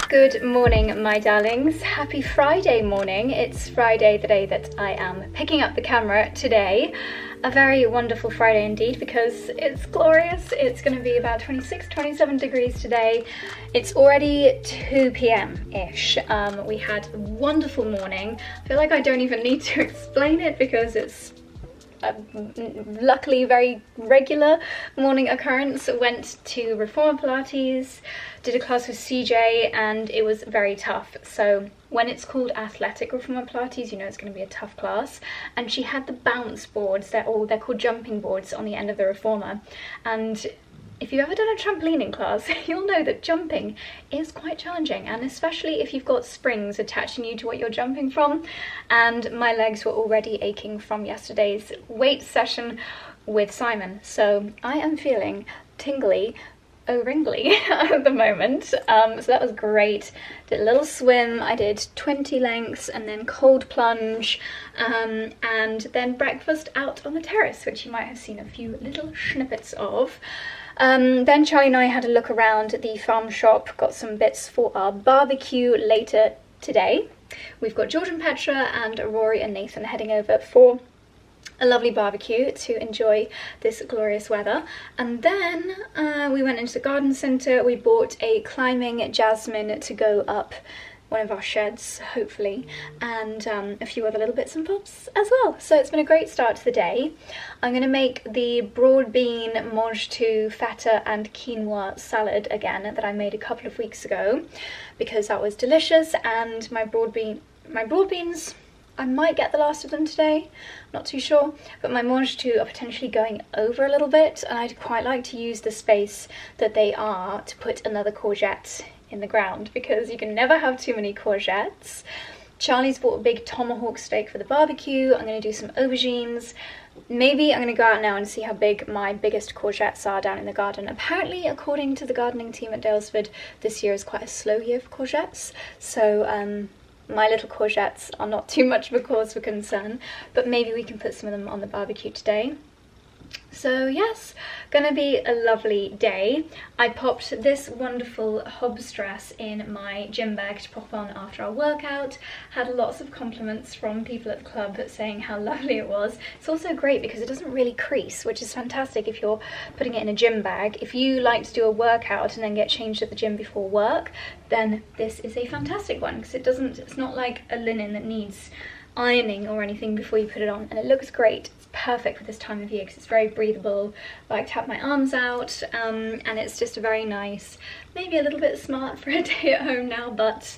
Good morning, my darlings. Happy Friday morning. It's Friday, the day that I am picking up the camera today. A very wonderful Friday indeed, because it's glorious. It's going to be about 26, 27 degrees today. It's already 2 p.m-ish. We had a wonderful morning. I feel like I don't even need to explain it because it's luckily very regular morning occurrence. Went to Reformer Pilates, did a class with CJ, and it was very tough. So when it's called athletic Reformer Pilates, you know it's going to be a tough class. And she had the bounce boards, they're called jumping boards, on the end of the Reformer. And if you've ever done a trampolining class, you'll know that jumping is quite challenging, and especially if you've got springs attaching you to what you're jumping from. And my legs were already aching from yesterday's weight session with Simon, so I am feeling tingly, ringly at the moment. So that was great. Did a little swim, I did 20 lengths and then cold plunge, and then breakfast out on the terrace, which you might have seen a few little snippets of. Then Charlie and I had a look around the farm shop, got some bits for our barbecue later today. We've got George and Petra and Rory and Nathan heading over for a lovely barbecue to enjoy this glorious weather. And then we went into the garden centre. We bought a climbing jasmine to go up one of our sheds, hopefully, and a few other little bits and bobs as well. So it's been a great start to the day. I'm going to make the broad bean mange tout feta and quinoa salad again that I made a couple of weeks ago, because that was delicious. And my broad beans, I might get the last of them today, not too sure, but my mange tout are potentially going over a little bit, and I'd quite like to use the space that they are to put another courgette in the ground, because you can never have too many courgettes. Charlie's bought a big tomahawk steak for the barbecue. I'm going to do some aubergines. Maybe I'm going to go out now and see how big my biggest courgettes are down in the garden. Apparently, according to the gardening team at Dalesford, this year is quite a slow year for courgettes, so my little courgettes are not too much of a cause for concern, but maybe we can put some of them on the barbecue today. So yes, gonna be a lovely day. I popped this wonderful Hobbs dress in my gym bag to pop on after our workout. Had lots of compliments from people at the club saying how lovely it was. It's also great because it doesn't really crease, which is fantastic if you're putting it in a gym bag. If you like to do a workout and then get changed at the gym before work, then this is a fantastic one, because it's not like a linen that needs ironing or anything before you put it on, and it looks great. It's perfect for this time of year because it's very breathable. I like to have my arms out, and it's just a very nice, maybe a little bit smart for a day at home now, but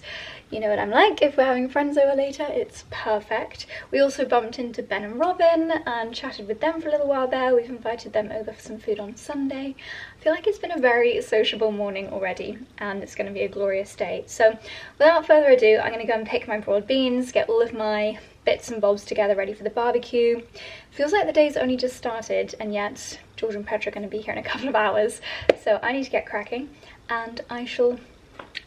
you know what I'm like. If we're having friends over later, it's perfect. We also bumped into Ben and Robin and chatted with them for a little while there. We've invited them over for some food on Sunday. I feel like it's been a very sociable morning already, and it's going to be a glorious day. So without further ado, I'm going to go and pick my broad beans, get all of my bits and bobs together ready for the barbecue. Feels like the day's only just started, and yet George and Petra are going to be here in a couple of hours. So I need to get cracking, and I shall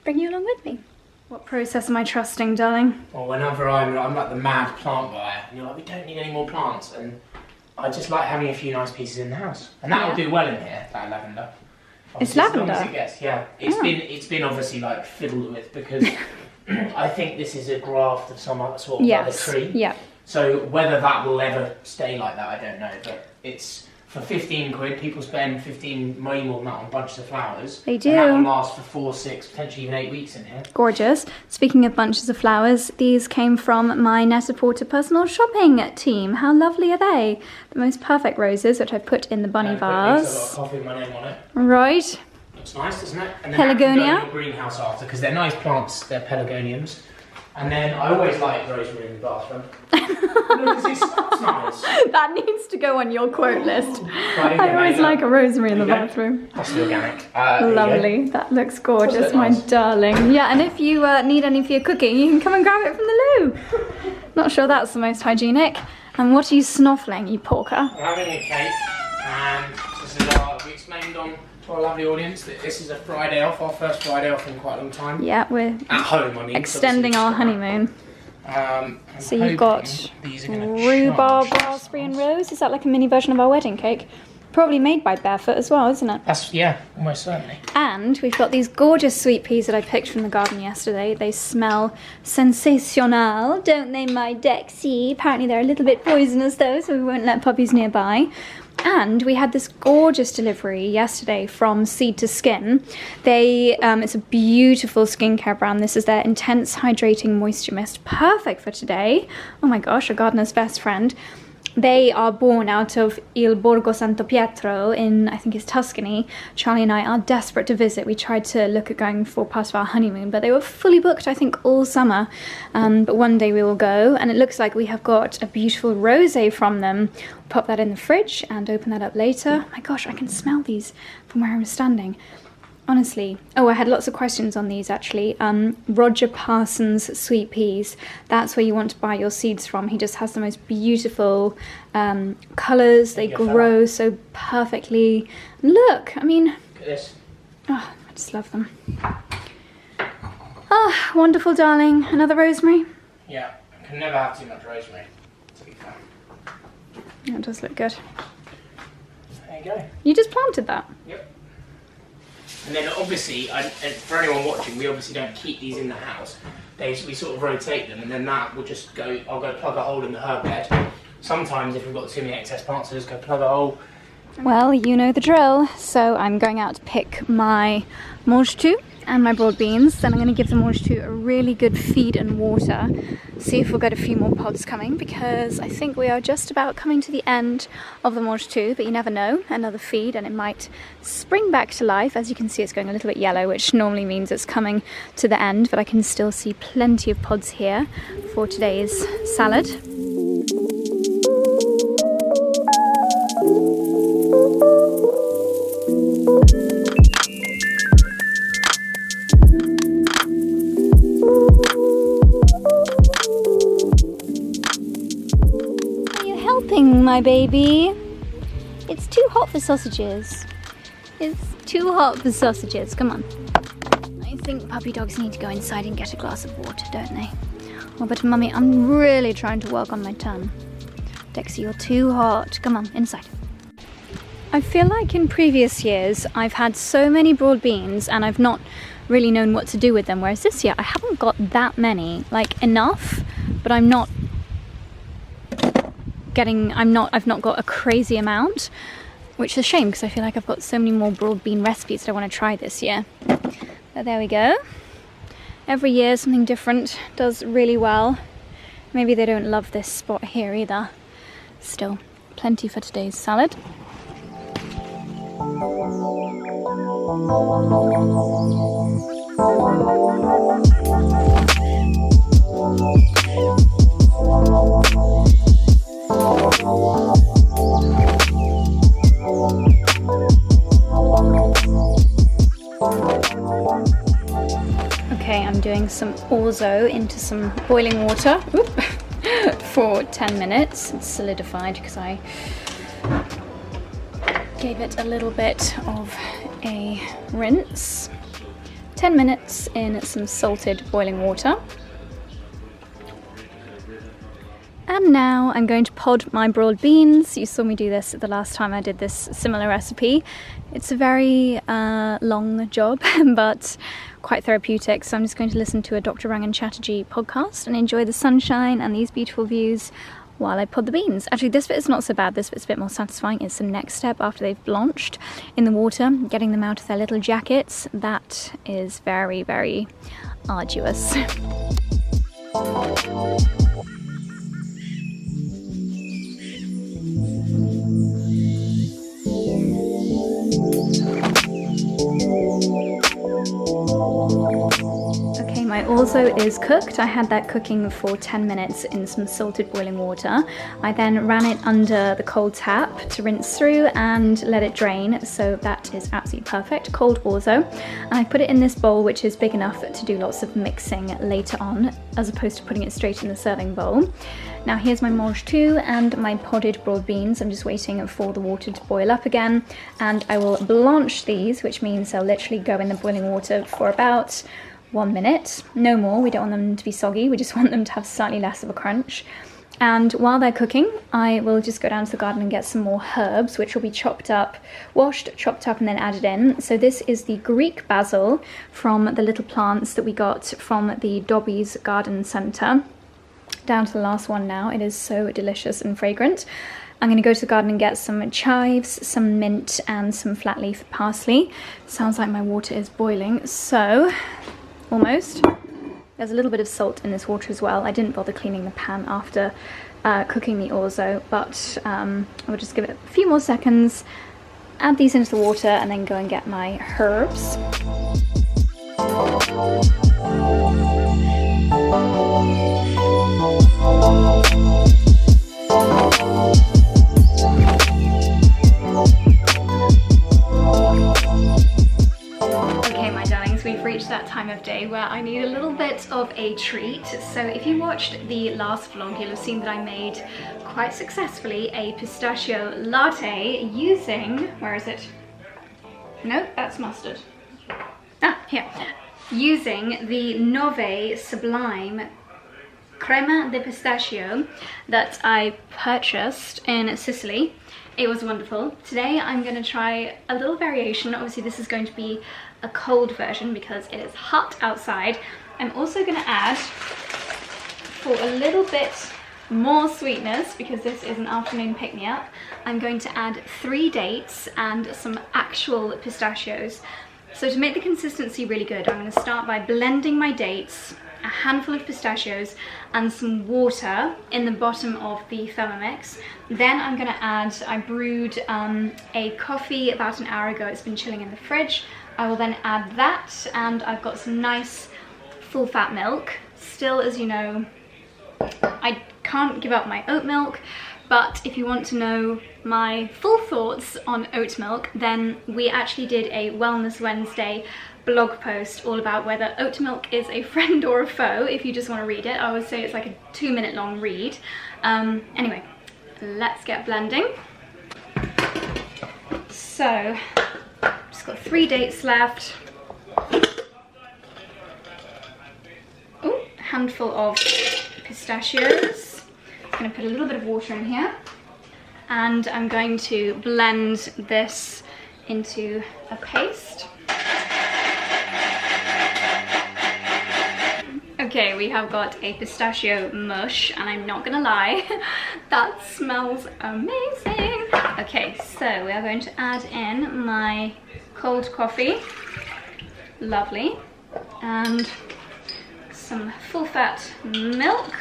bring you along with me. What process am I trusting, darling? Well, whenever I'm like the mad plant buyer, and you're like, we don't need any more plants, and I just like having a few nice pieces in the house, and that'll do well in here. That lavender. Obviously, it's lavender. As long as it gets, yeah. It's been obviously like fiddled with, because I think this is a graft of some other sort of other tree. Yeah. So whether that will ever stay like that, I don't know. But it's for 15 quid. People spend 15, way more than that on bunches of flowers. They do. And that will last for 4, 6, potentially even 8 weeks in here. Gorgeous. Speaking of bunches of flowers, these came from my Net-a-Porter personal shopping team. How lovely are they? The most perfect roses, which I put in the bunny vase. I've got a coffee with my name on it. Right. Looks nice, doesn't it? And then that can go in Pelargonia. your greenhouse after, because they're nice plants, they're pelargoniums. And then I always like rosemary in the bathroom. Because it smells nice. That needs to go on your quote list. Right, I always like a rosemary in the There you go. bathroom. That's the organic. There you go. Lovely. That looks gorgeous, Does it my nice? darling. Yeah, and if you need any for your cooking, you can come and grab it from the loo. Not sure that's the most hygienic. And what are you snuffling, you porker? We're having a cake, and this is we explained to our lovely audience that this is a Friday off, our first Friday off in quite a long time. Yeah, we're At home, I mean. extending our honeymoon. So you've got these are gonna rhubarb, charge raspberry and rose. Is that like a mini version of our wedding cake? Probably made by Barefoot as well, isn't it? That's, yeah, almost certainly. And we've got these gorgeous sweet peas that I picked from the garden yesterday. They smell sensational, don't they, my Dexy? Apparently they're a little bit poisonous though, so we won't let puppies nearby. And we had this gorgeous delivery yesterday from Seed to Skin. It's a beautiful skincare brand. This is their Intense Hydrating Moisture Mist. Perfect for today. Oh my gosh, a gardener's best friend. They are born out of Il Borgo Santo Pietro in, I think it's Tuscany. Charlie and I are desperate to visit. We tried to look at going for part of our honeymoon, but they were fully booked, I think, all summer. But one day we will go, and it looks like we have got a beautiful rosé from them. We'll pop that in the fridge and open that up later. My gosh, I can smell these from where I'm standing. Honestly. Oh, I had lots of questions on these actually. Roger Parsons sweet peas. That's where you want to buy your seeds from. He just has the most beautiful colours. They grow so perfectly. Look, I mean... Look at this. Oh, I just love them. Oh, wonderful, darling. Another rosemary? Yeah, I can never have too much rosemary, to be fair. That does look good. There you go. You just planted that? Yep. And then obviously, and for anyone watching, we obviously don't keep these in the house. We sort of rotate them, and then that will just go, I'll go plug a hole in the herb bed. Sometimes if we've got too many excess plants, I'll just go plug a hole. Well, you know the drill. So I'm going out to pick my mange tout and my broad beans. Then I'm going to give the mange tout a really good feed and water. See if we'll get a few more pods coming, because I think we are just about coming to the end of the mange tout, but you never know. Another feed and it might spring back to life. As you can see, it's going a little bit yellow, which normally means it's coming to the end, but I can still see plenty of pods here for today's salad. My baby. It's too hot for sausages. It's too hot for sausages. Come on. I think puppy dogs need to go inside and get a glass of water, don't they? Oh, but mummy, I'm really trying to work on my tongue. Dexy, you're too hot. Come on, inside. I feel like in previous years I've had so many broad beans and I've not really known what to do with them, whereas this year I haven't got that many. Like, enough, but I've not got a crazy amount, which is a shame because I feel like I've got so many more broad bean recipes that I want to try this year. But there we go. Every year something different does really well. Maybe they don't love this spot here either. Still, plenty for today's salad. Okay, I'm doing some orzo into some boiling water for 10 minutes. It's solidified because I gave it a little bit of a rinse. 10 minutes in some salted boiling water. And now I'm going to pod my broad beans. You saw me do this the last time I did this similar recipe. It's a very long job, but quite therapeutic. So I'm just going to listen to a Dr. Rangan Chatterjee podcast and enjoy the sunshine and these beautiful views while I pod the beans. Actually, this bit is not so bad. This bit's a bit more satisfying. It's the next step after they've blanched in the water, getting them out of their little jackets. That is very, very arduous. my orzo is cooked. I had that cooking for 10 minutes in some salted boiling water. I then ran it under the cold tap to rinse through and let it drain, so that is absolutely perfect, cold orzo. And I put it in this bowl which is big enough to do lots of mixing later on, as opposed to putting it straight in the serving bowl. Now here's my mange tout and my podded broad beans. I'm just waiting for the water to boil up again, and I will blanch these, which means they'll literally go in the boiling water for about 1 minute, no more. We don't want them to be soggy, we just want them to have slightly less of a crunch. And while they're cooking, I will just go down to the garden and get some more herbs, which will be chopped up, washed, chopped up, and then added in. So this is the Greek basil from the little plants that we got from the Dobby's Garden Centre. Down to the last one now. It is so delicious and fragrant. I'm going to go to the garden and get some chives, some mint, and some flat leaf parsley. Sounds like my water is boiling, so almost. There's a little bit of salt in this water as well. I didn't bother cleaning the pan after cooking the orzo, but I will just give it a few more seconds, add these into the water, and then go and get my herbs. Okay, my darlings, we've reached that time of day where I need a little bit of a treat. So if you watched the last vlog, you'll have seen that I made quite successfully a pistachio latte using, where is it? No, that's mustard. Ah, here. Using the Nove Sublime crema de pistachio that I purchased in Sicily. It was wonderful. Today I'm going to try a little variation. Obviously this is going to be a cold version because it is hot outside. I'm also going to add, for a little bit more sweetness, because this is an afternoon pick-me-up, I'm going to add 3 dates and some actual pistachios. So to make the consistency really good, I'm going to start by blending my dates, a handful of pistachios, and some water in the bottom of the Thermomix. Then I'm going to add, I brewed a coffee about an hour ago. It's been chilling in the fridge. I will then add that, and I've got some nice full fat milk. Still, as you know, I can't give up my oat milk, but if you want to know my full thoughts on oat milk, then we actually did a Wellness Wednesday blog post all about whether oat milk is a friend or a foe. If you just want to read it, I would say it's like a 2-minute long read. Anyway, let's get blending. So, just got 3 dates left. Oh, a handful of pistachios. I'm going to put a little bit of water in here, and I'm going to blend this into a paste. Okay, we have got a pistachio mush, and I'm not gonna lie, that smells amazing. Okay, so we are going to add in my cold coffee, lovely, and some full fat milk.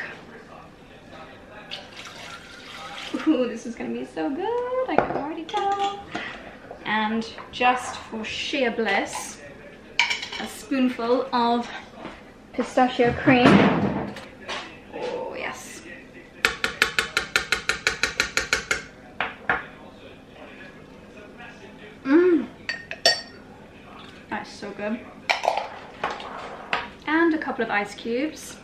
Ooh, this is gonna be so good, I can already tell. And just for sheer bliss, a spoonful of pistachio cream. Oh yes. That's so good. And a couple of ice cubes.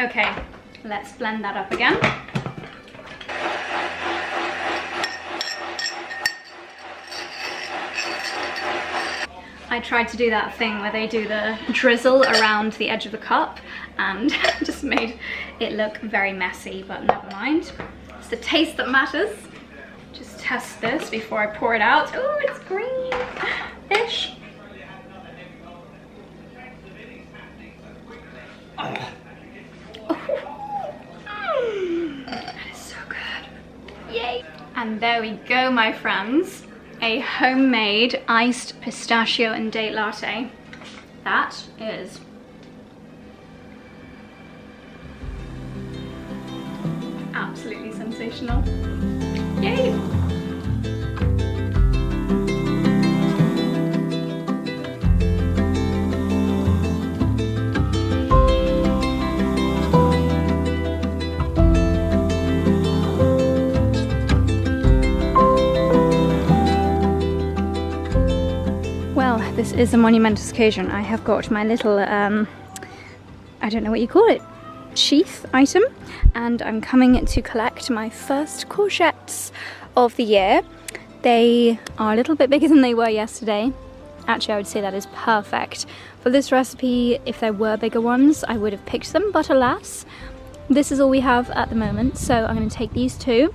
Okay, let's blend that up again. I tried to do that thing where they do the drizzle around the edge of the cup and just made it look very messy, but never mind. It's the taste that matters. Just test this before I pour it out. Oh, it's green-ish. That is so good. Yay. And there we go, my friends. A homemade iced pistachio and date latte. That is absolutely sensational. Yay! This is a monumentous occasion. I have got my little, I don't know what you call it, sheath item, and I'm coming to collect my first courgettes of the year. They are a little bit bigger than they were yesterday. Actually, I would say that is perfect. For this recipe, if there were bigger ones, I would have picked them, but alas, this is all we have at the moment, so I'm going to take these two.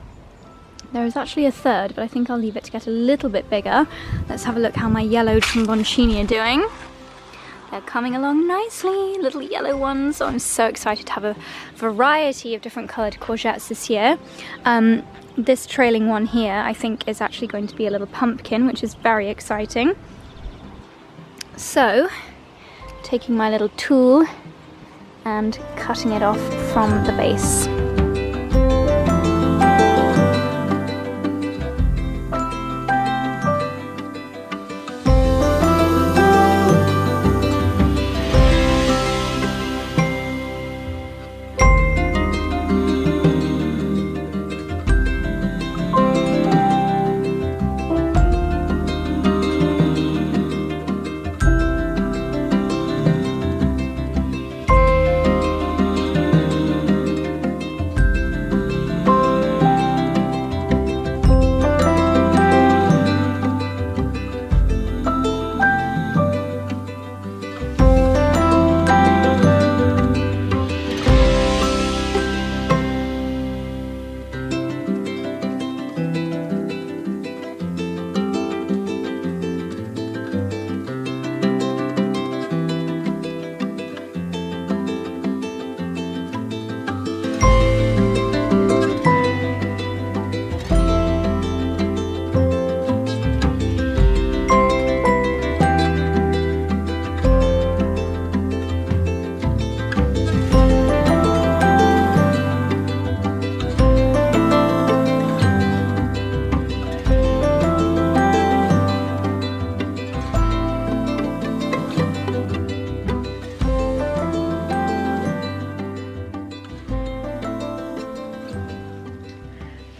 There is actually a third, but I think I'll leave it to get a little bit bigger. Let's have a look how my yellow tromboncini are doing. They're coming along nicely, little yellow ones. So I'm so excited to have a variety of different coloured courgettes this year. This trailing one here, I think, is actually going to be a little pumpkin, which is very exciting. So, taking my little tool and cutting it off from the base.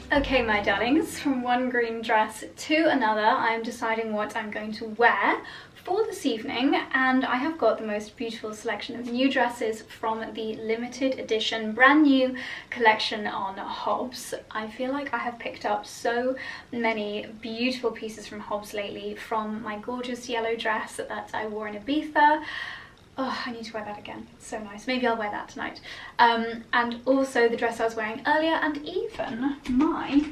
Okay, my darlings, from one green dress to another, I'm deciding what I'm going to wear for this evening, and I have got the most beautiful selection of new dresses from the limited edition brand new collection on Hobbs. I feel like I have picked up so many beautiful pieces from Hobbs lately, from my gorgeous yellow dress that I wore in Ibiza. Oh, I need to wear that again. It's so nice. Maybe I'll wear that tonight. And also the dress I was wearing earlier, and even my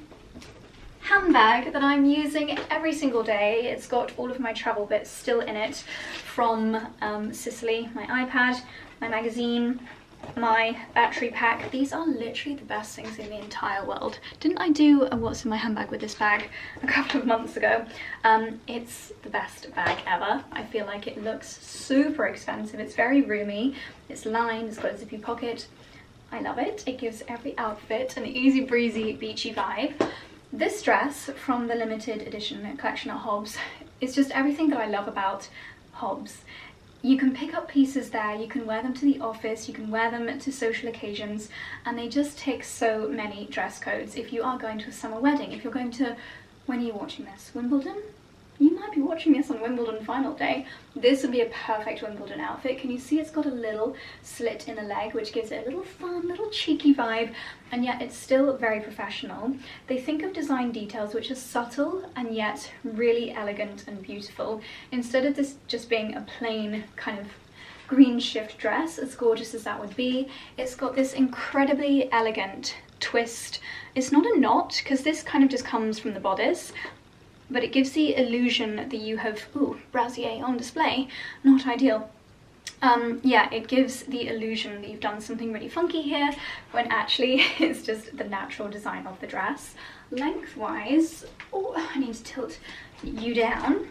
handbag that I'm using every single day. It's got all of my travel bits still in it from Sicily, my iPad, my magazine, my battery pack. These are literally the best things in the entire world. Didn't I do a what's in my handbag with this bag a couple of months ago? It's the best bag ever. I feel like it looks super expensive. It's very roomy, it's lined, it's got a zippy pocket. I love it. It gives every outfit an easy breezy beachy vibe. This dress from the limited edition collection at Hobbs is just everything that I love about Hobbs. You can pick up pieces there, you can wear them to the office, you can wear them to social occasions, and they just tick so many dress codes. If you are going to a summer wedding, if you're going to, when are you watching this? Wimbledon? You might be watching this on Wimbledon final day. This would be a perfect Wimbledon outfit. Can you see it's got a little slit in the leg, which gives it a little fun, little cheeky vibe, and yet it's still very professional. They think of design details which are subtle and yet really elegant and beautiful. Instead of this just being a plain kind of green shift dress, as gorgeous as that would be, it's got this incredibly elegant twist. It's not a knot, because this kind of just comes from the bodice, but it gives the illusion that you have, ooh, brassiere on display, not ideal. Yeah, it gives the illusion that you've done something really funky here, when actually it's just the natural design of the dress. Lengthwise, oh, I need to tilt you down.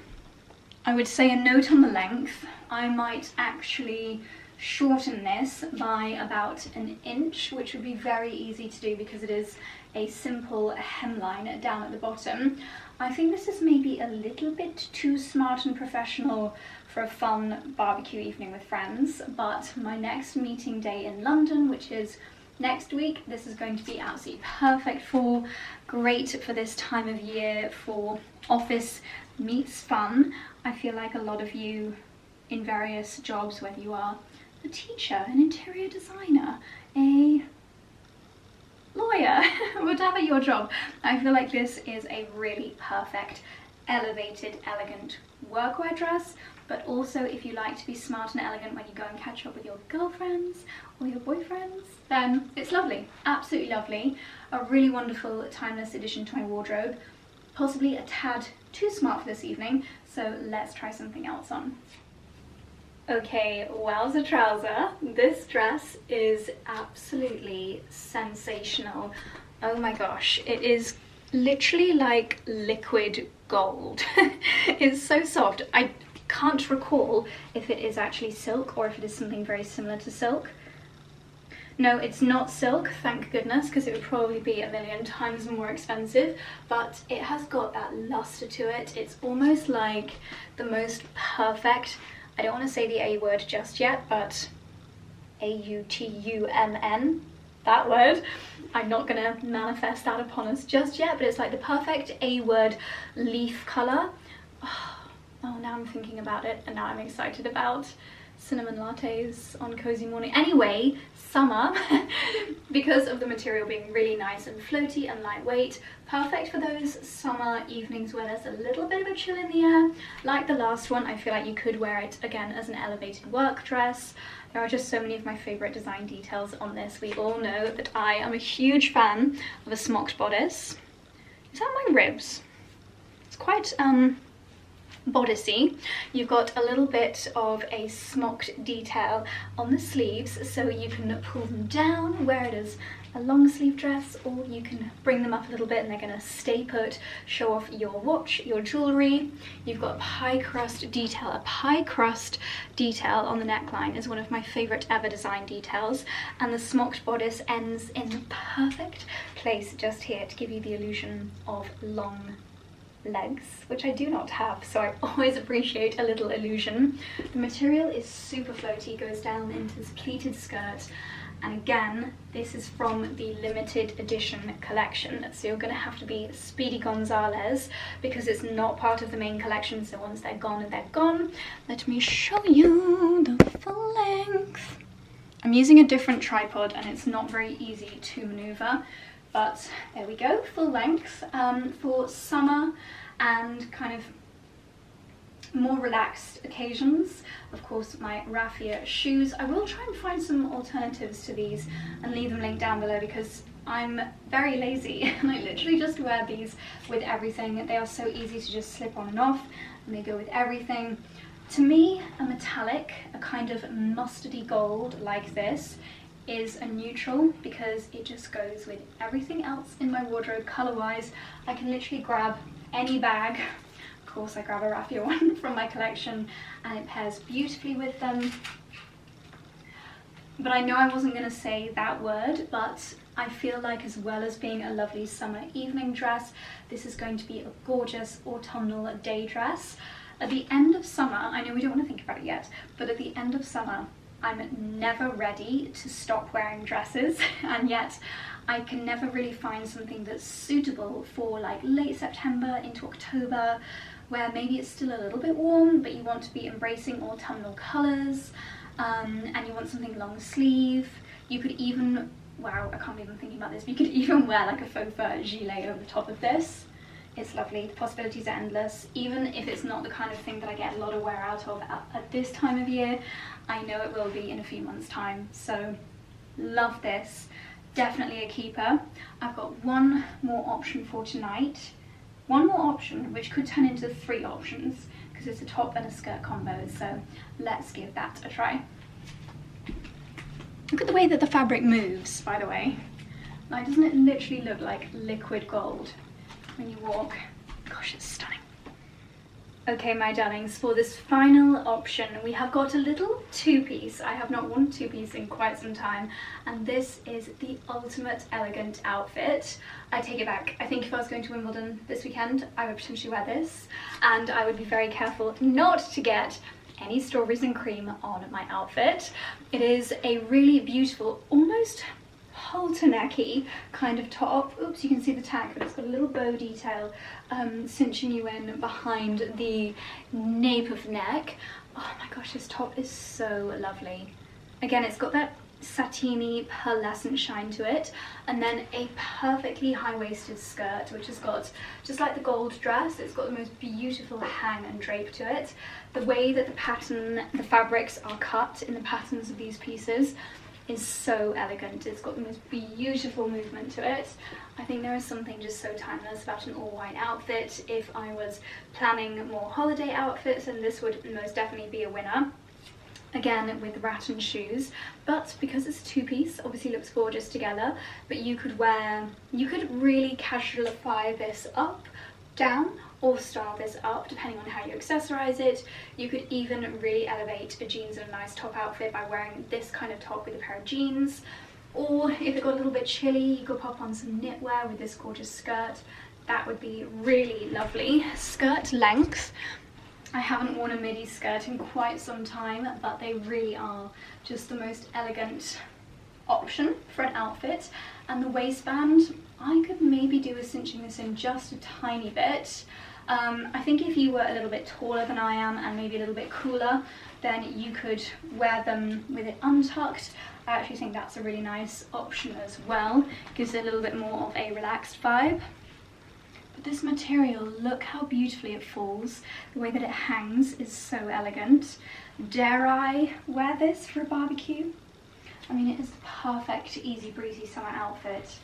I would say a note on the length. I might actually shorten this by about an inch, which would be very easy to do because it is a simple hemline down at the bottom. I think this is maybe a little bit too smart and professional for a fun barbecue evening with friends, but my next meeting day in London, which is next week, this is going to be absolutely perfect for. Great for this time of year, for office meets fun. I feel like a lot of you in various jobs, whether you are a teacher, an interior designer, a lawyer, whatever your job, I feel like this is a really perfect, elevated, elegant workwear dress. But also, if you like to be smart and elegant when you go and catch up with your girlfriends or your boyfriends, then it's lovely, absolutely lovely. A really wonderful, timeless addition to my wardrobe. Possibly a tad too smart for this evening, so let's try something else on. Okay, wowza trouser, this dress is absolutely sensational. Oh my gosh, it is literally like liquid gold. It's so soft. I can't recall if it is actually silk or if it is something very similar to silk. No, it's not silk, thank goodness, because it would probably be a million times more expensive, but it has got that luster to it. It's almost like the most perfect, I don't want to say the A word just yet, but AUTUMN, that word. I'm not going to manifest that upon us just yet, but it's like the perfect A word leaf colour. Oh, now I'm thinking about it, and now I'm excited about cinnamon lattes on cozy morning. Anyway, summer, because of the material being really nice and floaty and lightweight, perfect for those summer evenings where there's a little bit of a chill in the air. Like the last one, I feel like you could wear it again as an elevated work dress. There are just so many of my favourite design details on this. We all know that I am a huge fan of a smocked bodice. Is that my ribs? It's quite bodicey. You've got a little bit of a smocked detail on the sleeves, so you can pull them down, wear it as a long sleeve dress, or you can bring them up a little bit and they're going to stay put, show off your watch, your jewellery. You've got a pie crust detail. A pie crust detail on the neckline is one of my favourite ever design details, and the smocked bodice ends in the perfect place just here to give you the illusion of long legs, which I do not have, so I always appreciate a little illusion. The material is super floaty, goes down into this pleated skirt, and again, this is from the limited edition collection, so you're going to have to be Speedy Gonzalez because it's not part of the main collection, so once they're gone, they're gone. Let me show you the full length. I'm using a different tripod and it's not very easy to maneuver, but there we go, full length for summer and kind of more relaxed occasions. Of course, my raffia shoes. I will try and find some alternatives to these and leave them linked down below because I'm very lazy and I literally just wear these with everything. They are so easy to just slip on and off, and they go with everything. To me, a metallic, a kind of mustardy gold like this, is a neutral because it just goes with everything else in my wardrobe colour-wise. I can literally grab any bag. Of course, I grab a raffia one from my collection and it pairs beautifully with them. But I know I wasn't going to say that word, but I feel like as well as being a lovely summer evening dress, this is going to be a gorgeous autumnal day dress. At the end of summer, I know we don't want to think about it yet, but at the end of summer, I'm never ready to stop wearing dresses, and yet I can never really find something that's suitable for like late September into October, where maybe it's still a little bit warm, but you want to be embracing autumnal colours, and you want something long sleeve. You could even, wow, I can't even think about this, but you could even wear like a faux fur gilet over the top of this. It's lovely, the possibilities are endless. Even if it's not the kind of thing that I get a lot of wear out of at this time of year, I know it will be in a few months' time. So, love this. Definitely a keeper. I've got one more option for tonight. One more option, which could turn into 3 options, because it's a top and a skirt combo, so let's give that a try. Look at the way that the fabric moves, by the way. Like, doesn't it literally look like liquid gold when you walk? Gosh, it's stunning. Okay, my darlings, for this final option, we have got a little two-piece. I have not worn a two-piece in quite some time, and this is the ultimate elegant outfit. I take it back. I think if I was going to Wimbledon this weekend, I would potentially wear this, and I would be very careful not to get any strawberries and cream on my outfit. It is a really beautiful, almost halter necky kind of top. Oops, you can see the tag, but it's got a little bow detail cinching you in behind the nape of the neck. Oh my gosh, this top is so lovely. Again, it's got that satiny pearlescent shine to it, and then a perfectly high-waisted skirt which has got, just like the gold dress, it's got the most beautiful hang and drape to it. The way that the fabrics are cut in the patterns of these pieces is so elegant. It's got the most beautiful movement to it. I think there is something just so timeless about an all-white outfit. If I was planning more holiday outfits, then this would most definitely be a winner. Again, with rattan shoes, but because it's a two-piece, obviously looks gorgeous together, but you could really casualify this up, down, or style this up depending on how you accessorize it. You could even really elevate a jeans and a nice top outfit by wearing this kind of top with a pair of jeans, or if it got a little bit chilly, you could pop on some knitwear with this gorgeous skirt. That would be really lovely. Skirt length, I haven't worn a midi skirt in quite some time, but they really are just the most elegant option for an outfit. And the waistband, I could maybe do with cinching this in just a tiny bit. I think if you were a little bit taller than I am and maybe a little bit cooler, then you could wear them with it untucked. I actually think that's a really nice option as well. Gives it a little bit more of a relaxed vibe. But this material, look how beautifully it falls. The way that it hangs is so elegant. Dare I wear this for a barbecue? I mean, it is the perfect easy breezy summer outfit.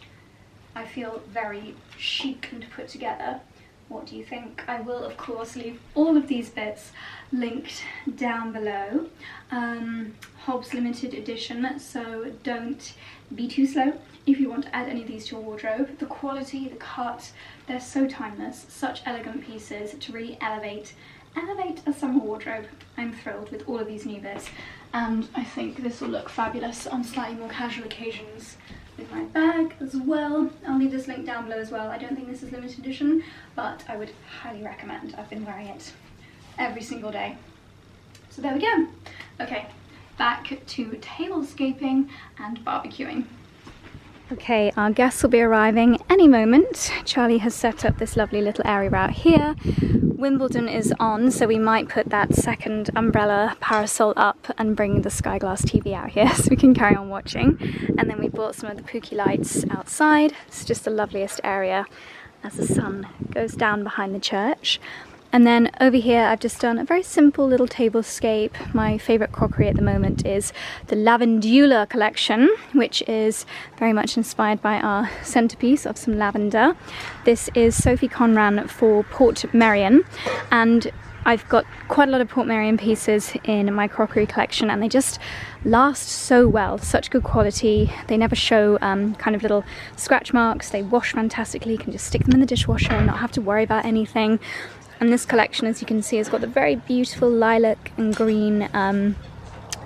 I feel very chic and put together. What do you think? I will of course leave all of these bits linked down below. Hobbs limited edition, so don't be too slow if you want to add any of these to your wardrobe. The quality, the cut, they're so timeless, such elegant pieces to really elevate a summer wardrobe. I'm thrilled with all of these new bits, and I think this will look fabulous on slightly more casual occasions with my bag as well. I'll leave this link down below as well. I don't think this is limited edition, but I would highly recommend. I've been wearing it every single day. So there we go. Okay, back to tablescaping and barbecuing. Okay, our guests will be arriving any moment. Charlie has set up this lovely little area out here. Wimbledon is on, so we might put that second umbrella parasol up and bring the Skyglass TV out here so we can carry on watching. And then we bought some of the Pookie lights outside. It's just the loveliest area as the sun goes down behind the church. And then over here I've just done a very simple little tablescape. My favourite crockery at the moment is the Lavendula collection, which is very much inspired by our centrepiece of some lavender. This is Sophie Conran for Port Merion, and I've got quite a lot of Port Merion pieces in my crockery collection, and they just last so well, such good quality. They never show kind of little scratch marks. They wash fantastically. You can just stick them in the dishwasher and not have to worry about anything. And this collection, as you can see, has got the very beautiful lilac and green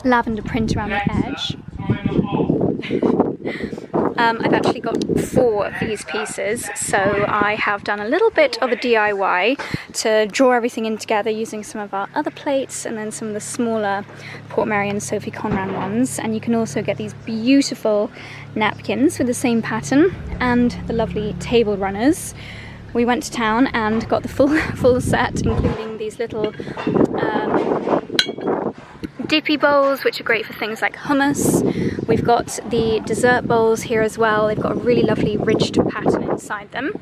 lavender print around the edge. I've actually got 4 of these pieces, so I have done a little bit of a DIY to draw everything in together using some of our other plates and then some of the smaller Port Merion Sophie Conran ones. And you can also get these beautiful napkins with the same pattern and the lovely table runners. We went to town and got the full set, including these little dippy bowls, which are great for things like hummus. We've got the dessert bowls here as well. They've got a really lovely ridged pattern inside them.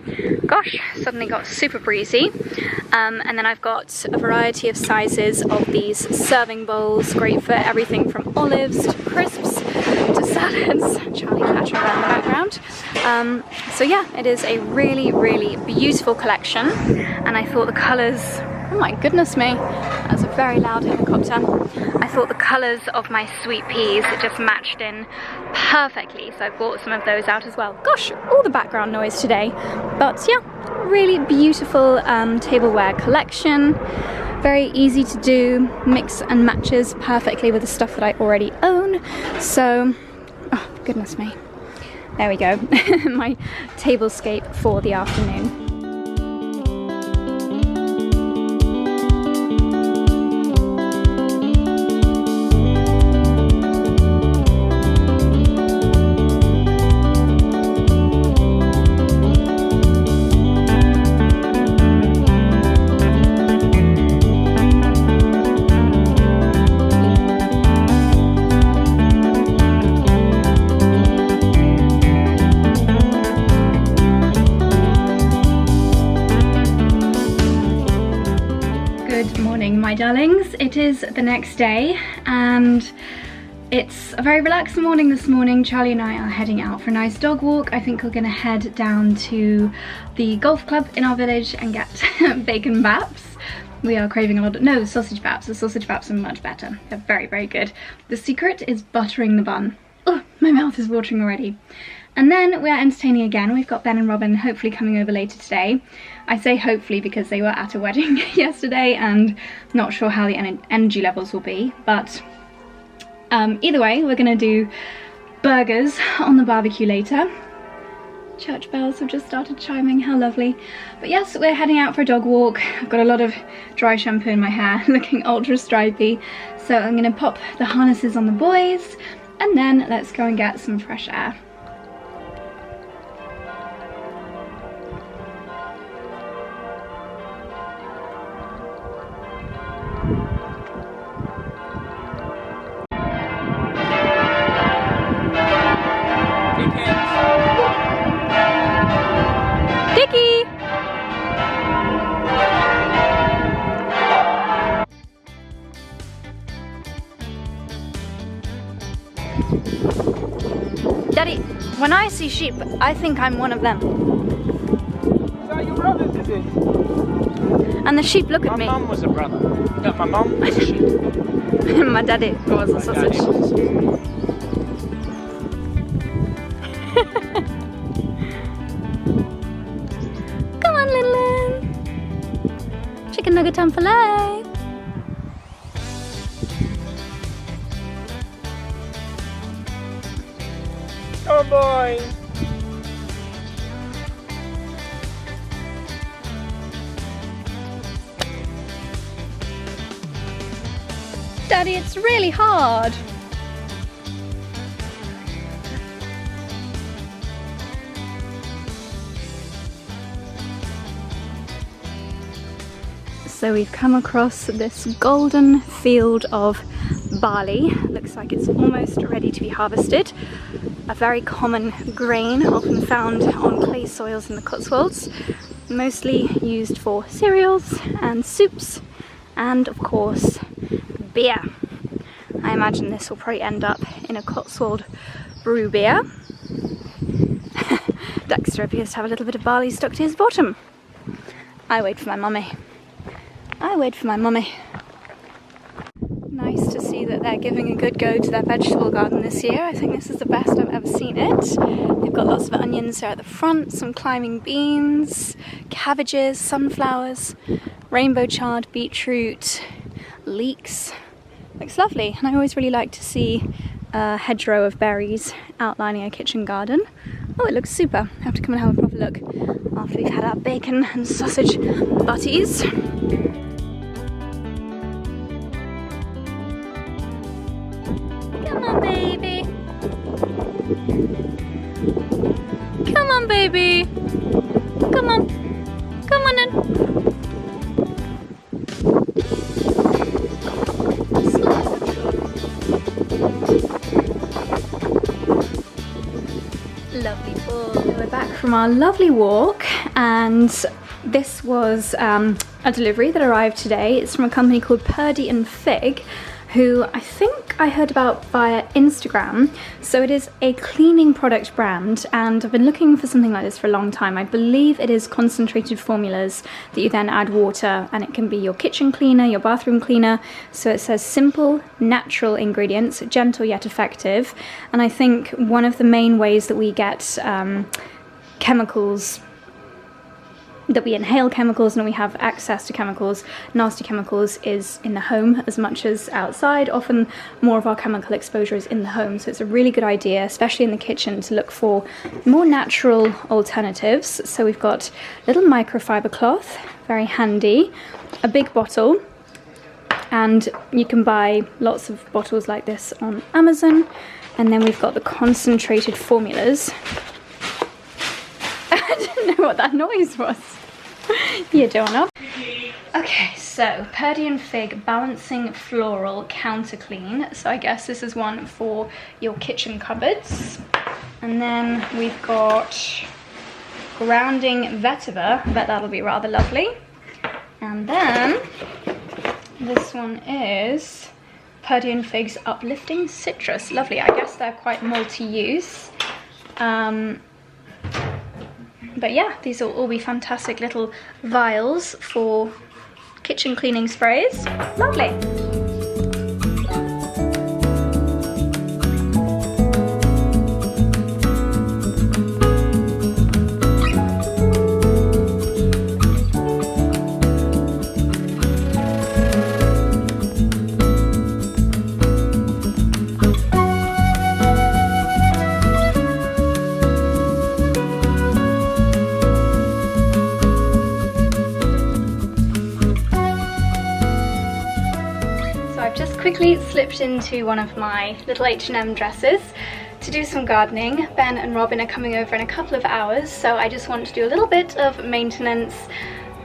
Gosh, suddenly got super breezy. And then I've got a variety of sizes of these serving bowls, great for everything from olives to crisps to salads. Charlie Thatcher around the background. So yeah, it is a really, really beautiful collection, and I thought the colours, oh my goodness me, that's a very loud helicopter. I thought the colours of my sweet peas just matched in perfectly, so I bought some of those out as well. Gosh, all the background noise today. But yeah, really beautiful tableware collection. Very easy to do, mix and matches perfectly with the stuff that I already own. So, oh goodness me. There we go, my tablescape for the afternoon. my darlings, it is the next day and it's a very relaxed morning this morning. Charlie and I are heading out for a nice dog walk. I think we're gonna head down to the golf club in our village and get bacon baps. We are craving a lot of, no, sausage baps. The sausage baps are much better. They're very, very good. The secret is buttering the bun. Oh, my mouth is watering already. And then we are entertaining again. We've got Ben and Robin hopefully coming over later today. I say hopefully because they were at a wedding yesterday and not sure how the energy levels will be. But either way, we're gonna do burgers on the barbecue later. Church bells have just started chiming, how lovely. But yes, we're heading out for a dog walk. I've got a lot of dry shampoo in my hair, looking ultra stripy. So I'm gonna pop the harnesses on the boys and then let's go and get some fresh air. Dicky! Daddy, when I see sheep, I think I'm one of them. Is that your brothers, is it? And the sheep look at me. My mum was a brother. No, my mum was a sheep. My daddy was a sausage. Come on, little one. Chicken nugget time filet. Oh boy. Daddy, it's really hard. So we've come across this golden field of barley. Looks like it's almost ready to be harvested. A very common grain, often found on clay soils in the Cotswolds. Mostly used for cereals and soups and of course beer. I imagine this will probably end up in a Cotswold brew beer. Dexter appears to have a little bit of barley stuck to his bottom. I wait for my mummy. I wait for my mummy. Nice to see that they're giving a good go to their vegetable garden this year. I think this is the best I've ever seen it. They've got lots of onions there at the front, some climbing beans, cabbages, sunflowers, rainbow chard, beetroot, leeks. Looks lovely, and I always really like to see a hedgerow of berries outlining a kitchen garden. Oh, it looks super. I have to come and have a proper look after we've had our bacon and sausage butties. Come on, baby. Come on, baby. Come on. Come on in. Lovely boy. We're back from our lovely walk, and this was a delivery that arrived today. It's from a company called Purdy and Fig, who I think I heard about via Instagram. So it is a cleaning product brand, and I've been looking for something like this for a long time. I believe it is concentrated formulas that you then add water, and it can be your kitchen cleaner, your bathroom cleaner. So it says simple, natural ingredients, gentle yet effective. And I think one of the main ways that we get chemicals, that we inhale chemicals and we have access to chemicals, nasty chemicals, is in the home as much as outside. Often more of our chemical exposure is in the home, so it's a really good idea, especially in the kitchen, to look for more natural alternatives. So we've got little microfiber cloth, very handy, a big bottle, and you can buy lots of bottles like this on Amazon. And then we've got the concentrated formulas. I didn't know what that noise was. You don't know. Okay, so Purdy and Fig Balancing Floral Counter Clean. So I guess this is one for your kitchen cupboards. And then we've got Grounding Vetiver. I bet that'll be rather lovely. And then This one is Purdian Figs Uplifting Citrus. Lovely. I guess they're quite multi-use. But yeah, these will all be fantastic little vials for kitchen cleaning sprays. Lovely. Quickly slipped into one of my little H&M dresses to do some gardening. Ben and Robin are coming over in a couple of hours, so I just want to do a little bit of maintenance,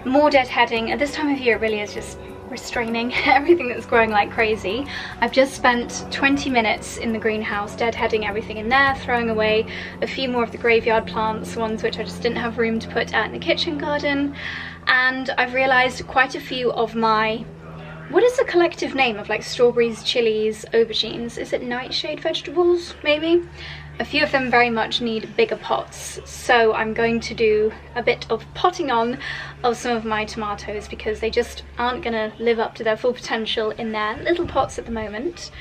more deadheading. At this time of year it really is just restraining everything that's growing like crazy. I've just spent 20 minutes in the greenhouse deadheading everything in there, throwing away a few more of the graveyard plants, ones which I just didn't have room to put out in the kitchen garden, and I've realised quite a few of my, what is the collective name of like strawberries, chilies, aubergines? Is it nightshade vegetables, maybe? A few of them very much need bigger pots, so I'm going to do a bit of potting on of some of my tomatoes because they just aren't gonna live up to their full potential in their little pots at the moment.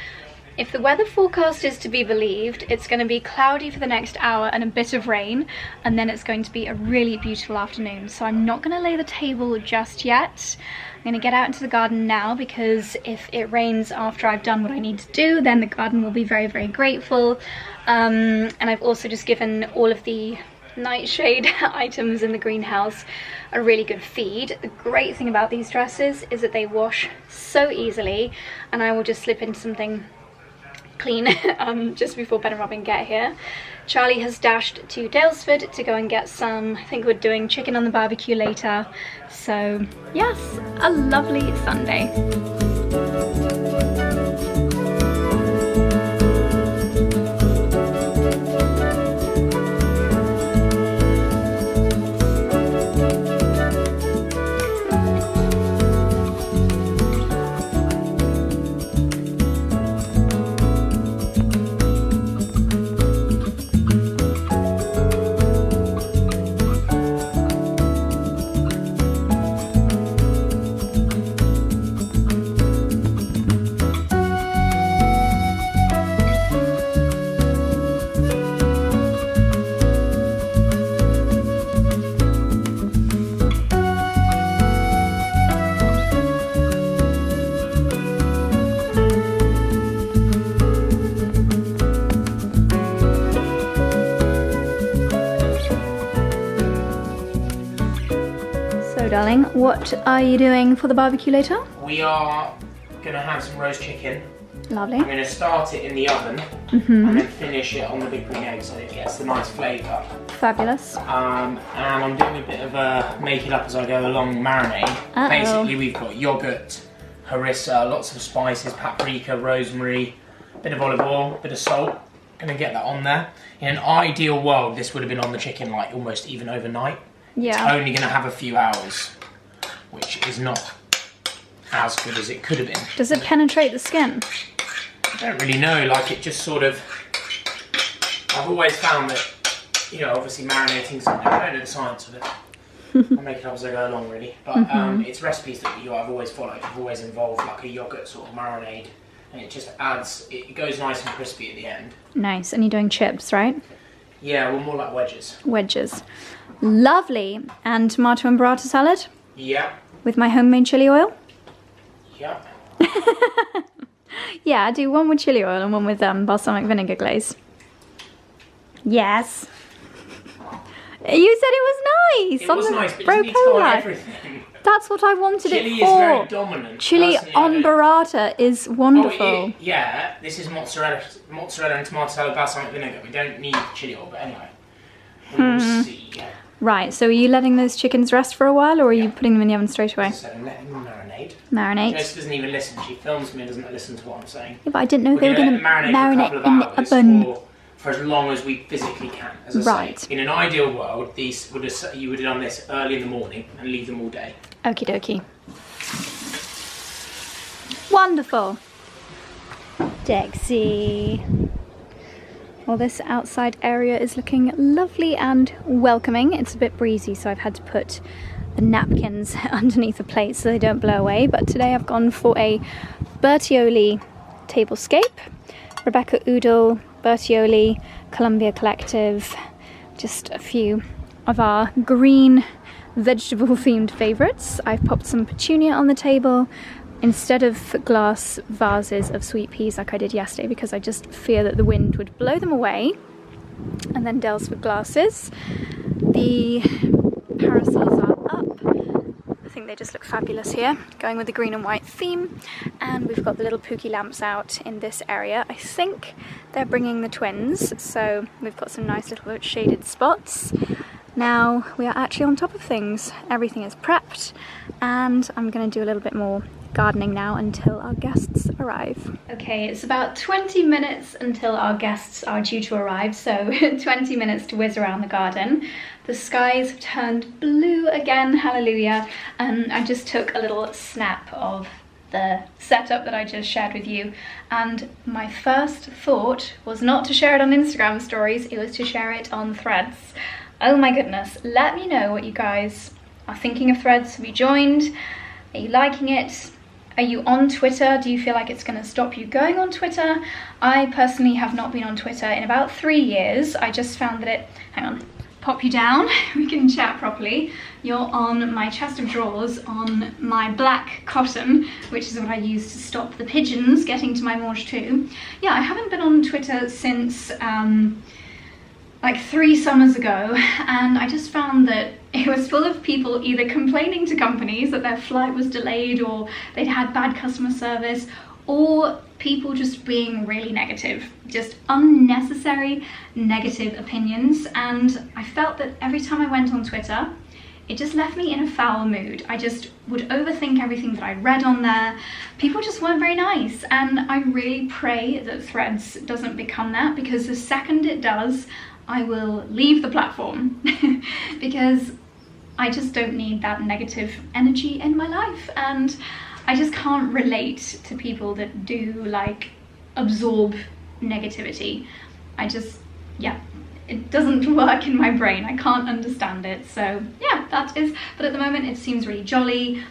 If the weather forecast is to be believed, it's going to be cloudy for the next hour and a bit of rain, and then it's going to be a really beautiful afternoon. So I'm not going to lay the table just yet. I'm going to get out into the garden now because if it rains after I've done what I need to do, then the garden will be very, very grateful. And I've also just given all of the nightshade items in the greenhouse a really good feed. The great thing about these dresses is that they wash so easily, and I will just slip into something clean just before Ben and Robin get here. Charlie has dashed to Dalesford to go and get some, I think we're doing chicken on the barbecue later. So yes, a lovely Sunday. Darling, what are you doing for the barbecue later? We are going to have some roast chicken. Lovely. I'm going to start it in the oven and then finish it on the big green egg so it gets the nice flavour. Fabulous. And I'm doing a bit of a make it up as I go along marinade. Basically we've got yoghurt, harissa, lots of spices, paprika, rosemary, bit of olive oil, bit of salt. Going to get that on there. In an ideal world this would have been on the chicken like almost even overnight. Yeah. It's only going to have a few hours, which is not as good as it could have been. Does it penetrate the skin? I don't really know, like it just sort of, I've always found that, you know, obviously marinating something, I don't know the science of it. I make it up as I go along really, but it's recipes that I've always followed, I've always involved like a yoghurt sort of marinade, and it just adds, it goes nice and crispy at the end. Nice, and you're doing chips, right? Yeah, well more like wedges. Wedges. Lovely. And tomato and burrata salad? Yeah. With my homemade chili oil? Yeah. Yeah, do one with chili oil and one with balsamic vinegar glaze. Yes. You said it was nice. It was nice, but it needs to go on everything. That's what I wanted it for. Chili is very dominant. Chili on burrata is wonderful. Yeah, this is mozzarella and tomato salad, balsamic vinegar. We don't need chili oil, but anyway. We'll see. Right, so are you letting those chickens rest for a while, or are you putting them in the oven straight away? So I'm letting them marinate. Marinate. Joyce doesn't even listen. She films me and doesn't listen to what I'm saying. Yeah, but I didn't know they were going to marinate in the oven. For as long as we physically can, as I say. In an ideal world, you would have done this early in the morning and leave them all day. Okie dokie. Wonderful. Dexy. Well, this outside area is looking lovely and welcoming. It's a bit breezy, so I've had to put the napkins underneath the plate so they don't blow away. But today I've gone for a Bertioli tablescape. Rebecca Udall, Bertioli, Columbia Collective, just a few of our green vegetable themed favourites. I've popped some petunia on the table instead of glass vases of sweet peas like I did yesterday, because I just fear that the wind would blow them away. And then Dells glasses. The parasols are up. I think they just look fabulous here, going with the green and white theme. And we've got the little Pookie lamps out in this area. I think they're bringing the twins, so we've got some nice little shaded spots. Now we are actually on top of things. Everything is prepped, and I'm going to do a little bit more gardening now until our guests arrive. Okay, it's about 20 minutes until our guests are due to arrive, so 20 minutes to whiz around the garden. The skies have turned blue again, hallelujah. I just took a little snap of the setup that I just shared with you, and my first thought was not to share it on Instagram stories, it was to share it on Threads. Oh my goodness, let me know what you guys are thinking of Threads. Have you joined? Are you liking it? Are you on Twitter? Do you feel like it's going to stop you going on Twitter? I personally have not been on Twitter in about 3 years. I just found that it... Hang on. Pop you down. We can chat properly. You're on my chest of drawers on my black cotton, which is what I use to stop the pigeons getting to my Morge too. Yeah, I haven't been on Twitter since... like 3 summers ago, and I just found that it was full of people either complaining to companies that their flight was delayed or they'd had bad customer service, or people just being really negative, just unnecessary negative opinions. And I felt that every time I went on Twitter, it just left me in a foul mood. I just would overthink everything that I read on there. People just weren't very nice, and I really pray that Threads doesn't become that, because the second it does, I will leave the platform because I just don't need that negative energy in my life, and I just can't relate to people that do like absorb negativity. I just, yeah, it doesn't work in my brain. I can't understand it. So yeah, that is, but at the moment it seems really jolly.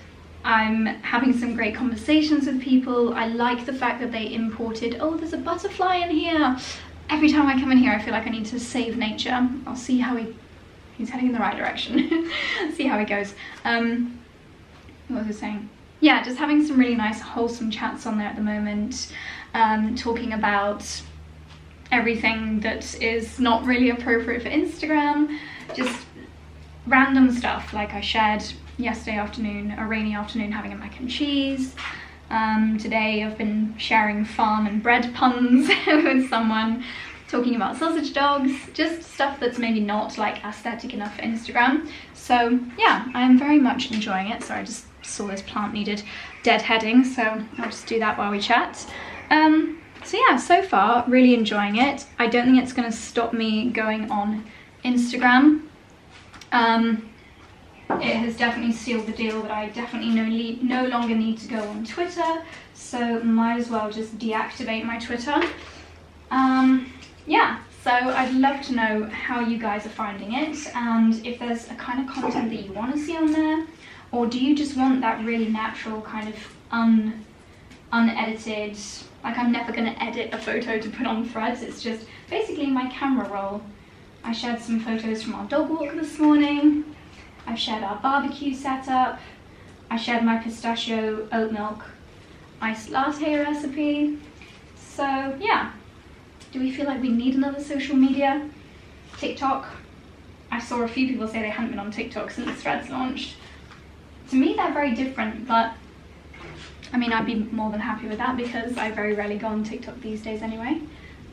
I'm having some great conversations with people. I like the fact that they imported, oh, there's a butterfly in here. Every time I come in here, I feel like I need to save nature. I'll see how he's heading in the right direction. See how he goes. What was I saying? Yeah, just having some really nice, wholesome chats on there at the moment. Talking about everything that is not really appropriate for Instagram. Just random stuff, like I shared yesterday afternoon, a rainy afternoon, having a mac and cheese. Today I've been sharing farm and bread puns with someone, talking about sausage dogs, just stuff that's maybe not like aesthetic enough for Instagram. So yeah, I'm very much enjoying it. Sorry, I just saw this plant needed deadheading, so I'll just do that while we chat. So yeah, so far really enjoying it. I don't think it's going to stop me going on Instagram. It has definitely sealed the deal that I definitely no longer need to go on Twitter, so might as well just deactivate my Twitter. Yeah, so I'd love to know how you guys are finding it, and if there's a kind of content that you want to see on there, or do you just want that really natural kind of unedited, like I'm never going to edit a photo to put on Threads, it's just basically my camera roll. I shared some photos from our dog walk this morning. I've shared our barbecue setup. I shared my pistachio oat milk iced latte recipe. So yeah, do we feel like we need another social media? TikTok. I saw a few people say they hadn't been on TikTok since Threads launched. To me, they're very different, but I mean, I'd be more than happy with that because I very rarely go on TikTok these days anyway.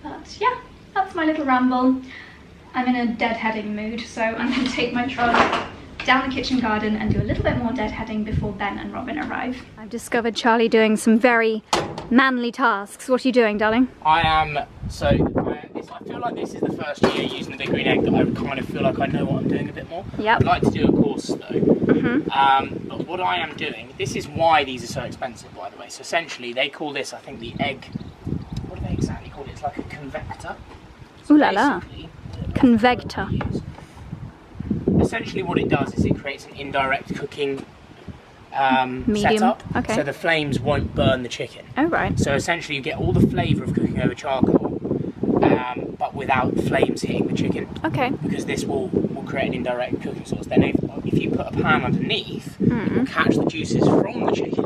But yeah, that's my little ramble. I'm in a deadheading mood, so I'm going to take my truck down the kitchen garden and do a little bit more deadheading before Ben and Robin arrive. I've discovered Charlie doing some very manly tasks. What are you doing, darling? I am, so I feel like this is the first year using the Big Green Egg that I kind of feel like I know what I'm doing a bit more. Yep. I'd like to do a course though. But what I am doing, this is why these are so expensive, by the way. So essentially, they call this, I think, the egg. What do they exactly call it? It's like a convector. So ooh la la. Convector. Essentially, what it does is it creates an indirect cooking Medium. setup. Okay. So the flames won't burn the chicken. Oh right. So essentially, you get all the flavour of cooking over charcoal, but without flames hitting the chicken. Okay. Because this will create an indirect cooking source. Then if you put a pan underneath, it will catch the juices from the chicken,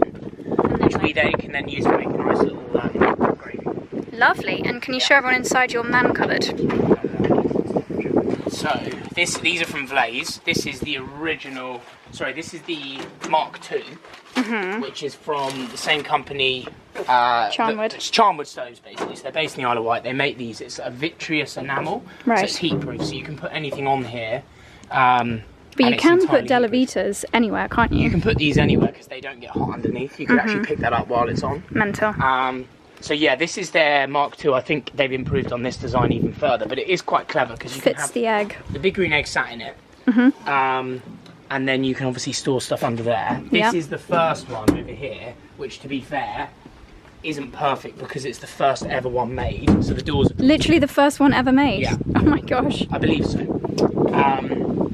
which we then can then use to make a nice little gravy. Lovely. And can you show everyone inside your man cupboard? So these are from Vlaze. This is the original. Sorry, this is the Mark II, which is from the same company. Charnwood. It's Charnwood stoves, basically. So they're based in the Isle of Wight. They make these. It's a vitreous enamel, right. So it's heat proof. So you can put anything on here. But you can put Della Vitas anywhere, can't you? You can put these anywhere because they don't get hot underneath. You can actually pick that up while it's on. Mental. So yeah, this is their Mark II. I think they've improved on this design even further, but it is quite clever because you Fits can have the egg. the Big Green Egg sat in it. And then you can obviously store stuff under there. This is the first one over here, which to be fair, isn't perfect because it's the first ever one made. So the doors are Literally the first one ever made? Yeah. Oh my gosh. I believe so.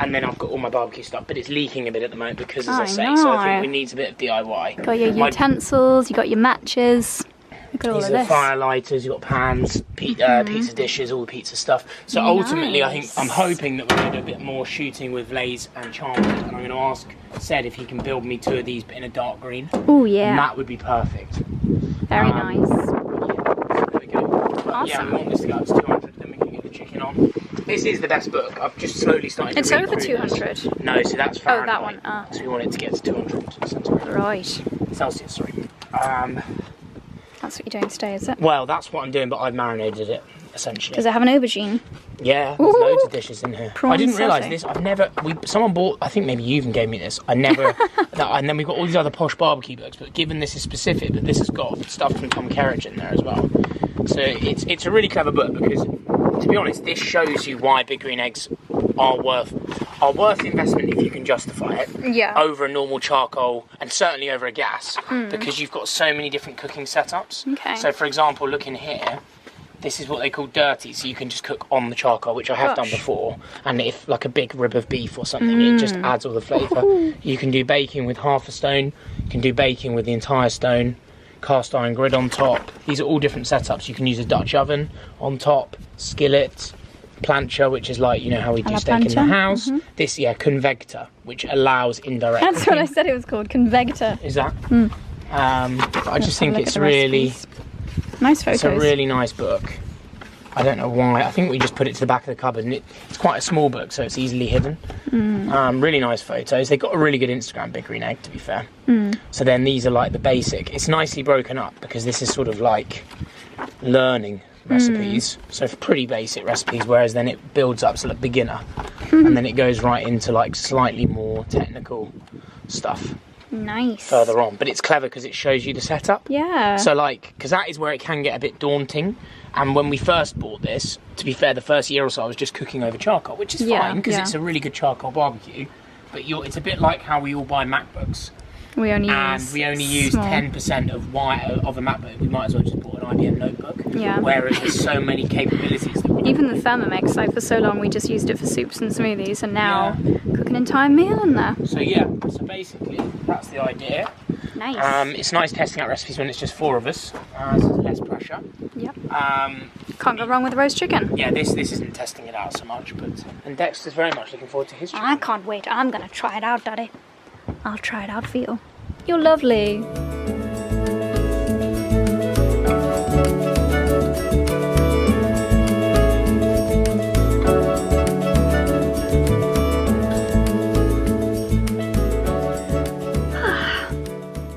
And then I've got all my barbecue stuff, but it's leaking a bit at the moment because, as I say, so I think we need a bit of DIY. Got your utensils, you got your matches. Look at all of These are this. fire lighters, you've got pans, pizza dishes, all the pizza stuff. So ultimately, I think I'm hoping that we're going to do a bit more shooting with Vlaze and Charnwood, and I'm going to ask Sed if he can build me 2 of these, but in a dark green. Oh yeah. And that would be perfect. Very nice. Yeah, so there we go. But Awesome. yeah, we want this to go up to 200, then we can get the chicken on. This is the best book. I've just slowly started It's to read over through 200. this. No, so that's Fahrenheit. that one. Ah. So we want it to get to 200 centigrade. Right. Celsius, sorry. That's what you're doing today, is it? Well, that's what I'm doing, but I've marinated it, essentially. Does it have an aubergine? Yeah, there's loads of dishes in here. Prawn I didn't realise sauté. this. I've never. Someone bought. I think maybe you even gave me this. I never. And then we've got all these other posh barbecue books. But given this is specific, but this has got stuff from Tom Kerridge in there as well. So it's a really clever book because, to be honest, this shows you why Big Green Eggs are worth the investment if you can justify it. Yeah. Over a normal charcoal and certainly over a gas because you've got so many different cooking setups. Okay. So for example, look in here. This is what they call dirty, so you can just cook on the charcoal, which I have done before. And if like a big rib of beef or something, it just adds all the flavour. You can do baking with half a stone. You can do baking with the entire stone. Cast iron grid on top. These are all different setups. You can use a Dutch oven on top, skillet, plancha, which is like, you know, how we do steak in the house. This, convector, which allows indirect That's cooking. what I said it was called, convector. Is that? But I just think it's really... Nice photos. It's a really nice book. I don't know why. I think we just put it to the back of the cupboard, and it's quite a small book, so it's easily hidden. Really nice photos. They've got a really good Instagram, Big Green Egg, to be fair. So then these are like the basic. It's nicely broken up because this is sort of like learning recipes. So for pretty basic recipes, whereas then it builds up to like beginner, and then it goes right into like slightly more technical stuff. Nice. Further on, but it's clever because it shows you the setup. Yeah. So like, because that is where it can get a bit daunting. And when we first bought this, to be fair, the first year or so I was just cooking over charcoal, which is fine because it's a really good charcoal barbecue. But it's a bit like how we all buy MacBooks. We only use small. 10% of a MacBook. We might as well just bought an IBM notebook. Yeah. Whereas there's so many capabilities that we Even the Thermomix, like for so long we just used it for soups and smoothies, and now cook an entire meal in there. So yeah, so basically that's the idea. Nice. It's nice testing out recipes when it's just 4 of us, so there's less pressure. Yep. Can't go wrong with a roast chicken. Yeah, this isn't testing it out so much, and Dexter's very much looking forward to his chicken. I can't wait. I'm gonna try it out, Daddy. I'll try it out for you. You're lovely.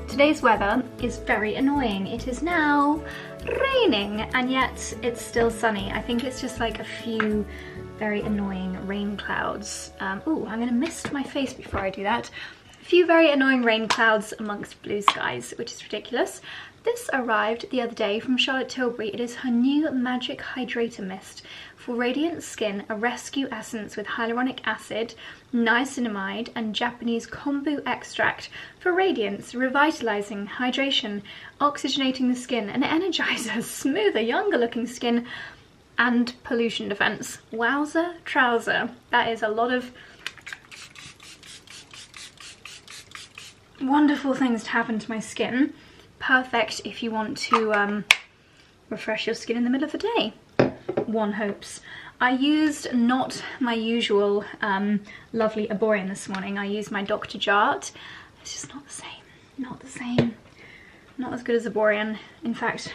Today's weather is very annoying. It is now raining and yet it's still sunny. I think it's just like a few very annoying rain clouds. Oh, I'm gonna mist my face before I do that. A few very annoying rain clouds amongst blue skies, which is ridiculous. This arrived the other day from Charlotte Tilbury. It is her new Magic Hydrator Mist for radiant skin, a rescue essence with hyaluronic acid, niacinamide and Japanese kombu extract for radiance, revitalizing, hydration, oxygenating the skin, and energizer, smoother, younger looking skin, and pollution defense. Wowza trouser. That is a lot of wonderful things to happen to my skin. Perfect if you want to refresh your skin in the middle of the day, one hopes. I used not my usual lovely Arborian this morning. I used my Dr. Jart. It's just not the same, not the same. Not as good as Arborian. In fact,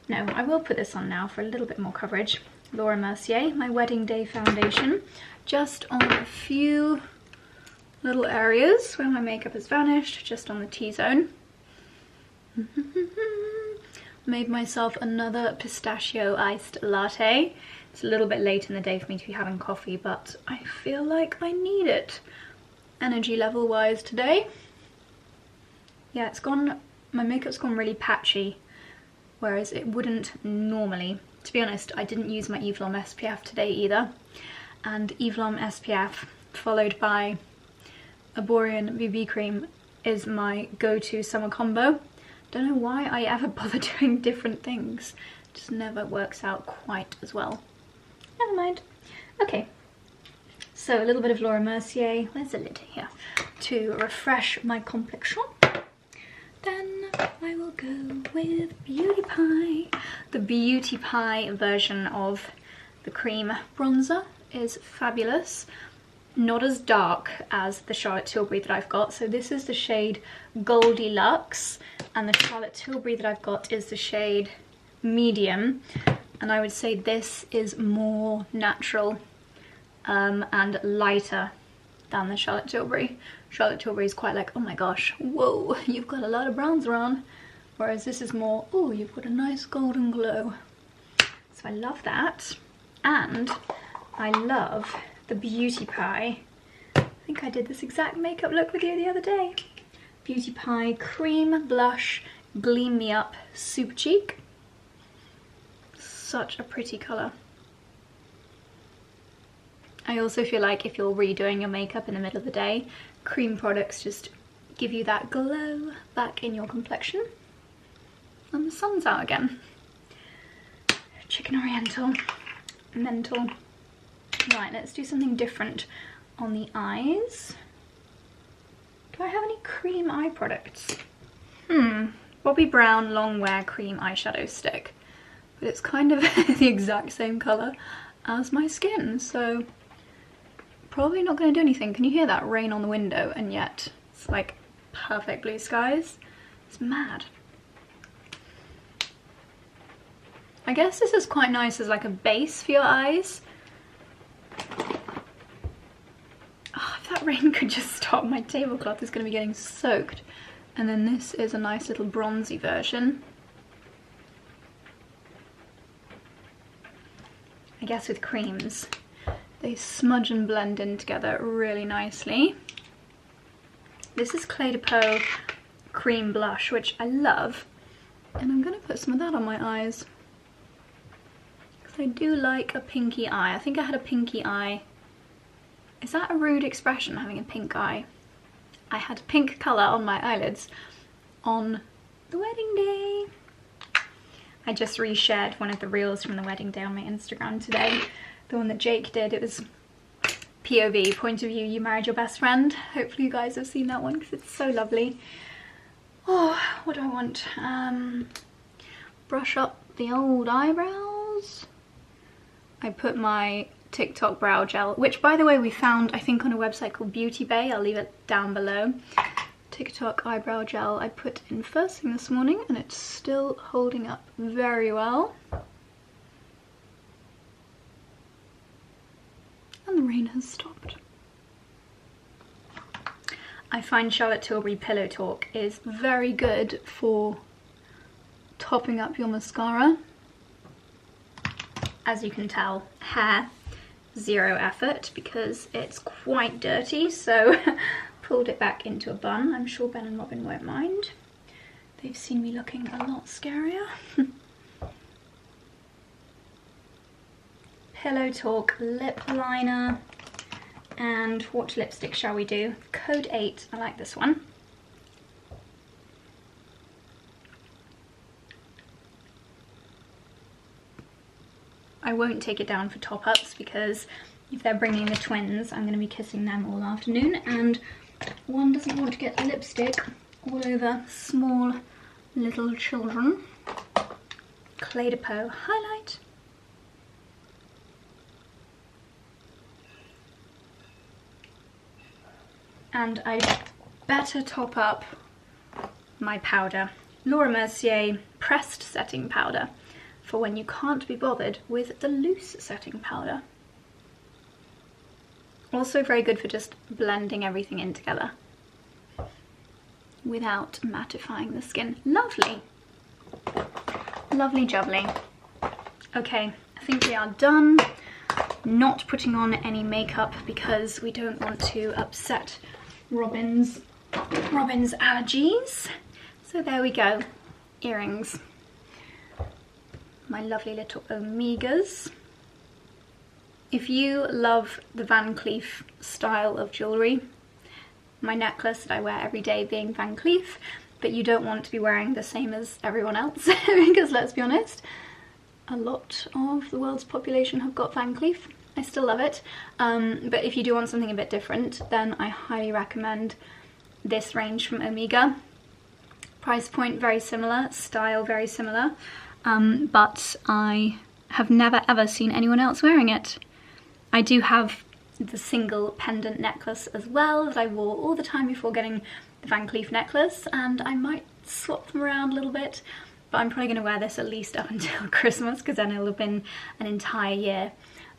no, I will put this on now for a little bit more coverage. Laura Mercier, my wedding day foundation, just on a few little areas where my makeup has vanished, just on the T-zone. Made myself another pistachio iced latte. It's a little bit late in the day for me to be having coffee, but I feel like I need it energy level wise today. Yeah, it's gone, my makeup's gone really patchy, whereas it wouldn't normally. To be honest, I didn't use my Eve Lom SPF today either, and Eve Lom SPF followed by Arborian BB cream is my go-to summer combo. Don't know why I ever bother doing different things. It just never works out quite as well. Never mind. Okay, so a little bit of Laura Mercier, where's the lid here, to refresh my complexion. Then I will go with Beauty Pie. The Beauty Pie version of the cream bronzer is fabulous. Not as dark as the Charlotte Tilbury that I've got. So this is the shade Goldilocks, and the Charlotte Tilbury that I've got is the shade Medium. And I would say this is more natural and lighter than the Charlotte Tilbury. Charlotte Tilbury is quite like, oh my gosh, whoa, you've got a lot of bronzer on. Whereas this is more, oh, you've got a nice golden glow. So I love that. And I love the Beauty Pie. I think I did this exact makeup look with you the other day. Beauty Pie Cream Blush Gleam Me Up Super Cheek. Such a pretty colour. I also feel like if you're redoing your makeup in the middle of the day, cream products just give you that glow back in your complexion. And the sun's out again. Chicken Oriental. Mental. Right, let's do something different on the eyes. Do I have any cream eye products? Bobbi Brown Long Wear Cream Eyeshadow Stick. But it's kind of the exact same colour as my skin, so probably not going to do anything. Can you hear that rain on the window? And yet it's like perfect blue skies. It's mad. I guess this is quite nice as like a base for your eyes. Oh, if that rain could just stop, my tablecloth is going to be getting soaked. And then this is a nice little bronzy version. I guess with creams, they smudge and blend in together really nicely. This is Clé de Peau Cream Blush, which I love. And I'm going to put some of that on my eyes. Because I do like a pinky eye. I think I had a pinky eye. Is that a rude expression, having a pink eye? I had pink colour on my eyelids on the wedding day. I just reshared one of the reels from the wedding day on my Instagram today. The one that Jake did. It was POV, point of view, you married your best friend. Hopefully you guys have seen that one because it's so lovely. Oh, what do I want? Brush up the old eyebrows. I put my TikTok brow gel, which by the way we found I think on a website called Beauty Bay. I'll leave it down below. TikTok eyebrow gel I put in first thing this morning and it's still holding up very well. And the rain has stopped. I find Charlotte Tilbury Pillow Talk is very good for topping up your mascara. As you can tell, hair, zero effort because it's quite dirty, so pulled it back into a bun. I'm sure Ben and Robin won't mind. They've seen me looking a lot scarier. Pillow Talk lip liner. And what lipstick shall we do? Code 8, I like this one. I won't take it down for top-ups because if they're bringing the twins, I'm going to be kissing them all afternoon, and one doesn't want to get lipstick all over small little children. Clé de Peau highlight. And I better top up my powder. Laura Mercier pressed setting powder for when you can't be bothered with the loose setting powder. Also very good for just blending everything in together without mattifying the skin. Lovely. Lovely jubbly. Okay, I think we are done. Not putting on any makeup because we don't want to upset Robin's allergies. So there we go. Earrings. My lovely little Omegas. If you love the Van Cleef style of jewellery, my necklace that I wear every day being Van Cleef, but you don't want to be wearing the same as everyone else, because let's be honest, a lot of the world's population have got Van Cleef. I still love it, but if you do want something a bit different, then I highly recommend this range from Omega. Price point very similar, style very similar, but I have never ever seen anyone else wearing it. I do have the single pendant necklace as well that I wore all the time before getting the Van Cleef necklace, and I might swap them around a little bit, but I'm probably going to wear this at least up until Christmas, because then it'll have been an entire year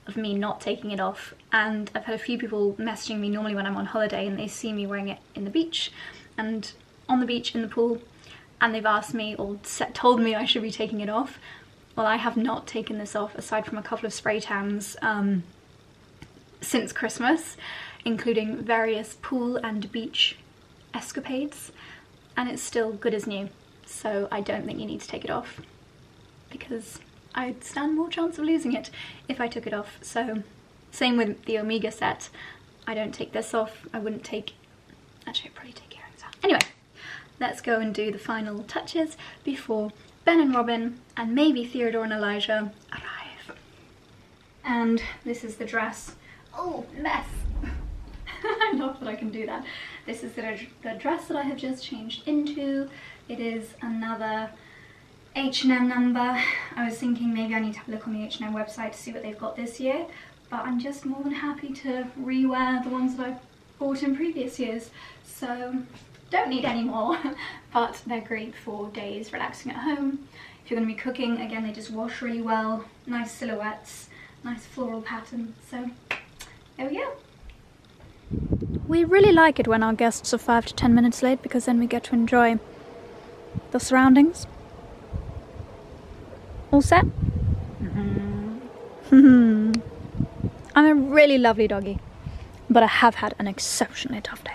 of me not taking it off. And I've had a few people messaging me normally when I'm on holiday and they see me wearing it in the beach and on the beach in the pool, and they've asked me or told me I should be taking it off. Well, I have not taken this off aside from a couple of spray tans since Christmas, including various pool and beach escapades, and it's still good as new. So I don't think you need to take it off because I'd stand more chance of losing it if I took it off. So same with the Omega set. I don't take this off. I wouldn't take, actually I'd probably take earrings out. Anyway, let's go and do the final touches before Ben and Robin and maybe Theodore and Elijah arrive. And this is the dress. Oh, mess. I love that I can do that. This is the dress that I have just changed into. It is another H&M number. I was thinking maybe I need to have a look on the H&M website to see what they've got this year, but I'm just more than happy to rewear the ones that I've bought in previous years. So don't need any more, but they're great for days relaxing at home. If you're going to be cooking, again, they just wash really well. Nice silhouettes, nice floral pattern. So there we go. We really like it when our guests are 5 to 10 minutes late, because then we get to enjoy the surroundings. All set? I'm a really lovely doggy, but I have had an exceptionally tough day.